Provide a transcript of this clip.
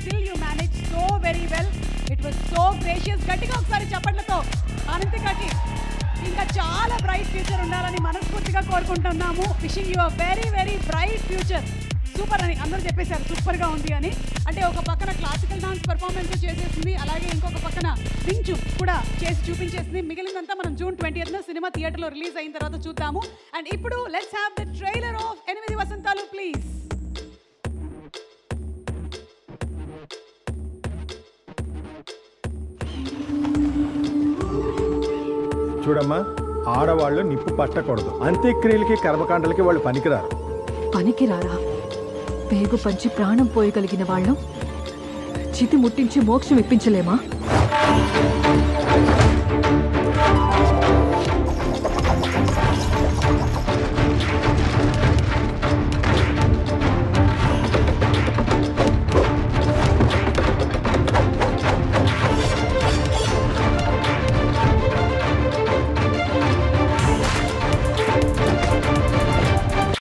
Still you manage so very well. It was so gracious. గట్టిగా ఒకసారి చప్పట్లతో అనంతికకి ఇంకా చాలా బ్రైట్ ఫ్యూచర్ ఉండాలని మనస్ఫూర్తిగా కోరుకుంటున్నాము. Wishing you a very very bright future. Super అని అందరూ చెప్పేశారు, సూపర్గా ఉంది అని. అంటే ఒక పక్కన క్లాసికల్ డాన్స్ పర్ఫార్మెన్స్ చేసేసింది, అలాగే ఇంకొక పక్కన వించు కూడా చేసి చూపించేసింది. మిగిలినంతా మనం జూన్ 20th సినిమా థియేటర్లో రిలీజ్ అయిన తర్వాత చూద్దాము. అండ్ ఇప్పుడు let's have the trailer of 8 Vasanthalu please. చూడమ్మా, ఆడవాళ్ళు నిప్పు పట్టకూడదు. అంత్యక్రియలకి కర్మకాండలకి వాళ్ళు పనికిరారు. పనికిరారా? పేగు పంచి ప్రాణం పోయగలిగిన వాళ్ళం చితి ముట్టించి మోక్షం ఇప్పించలేమా?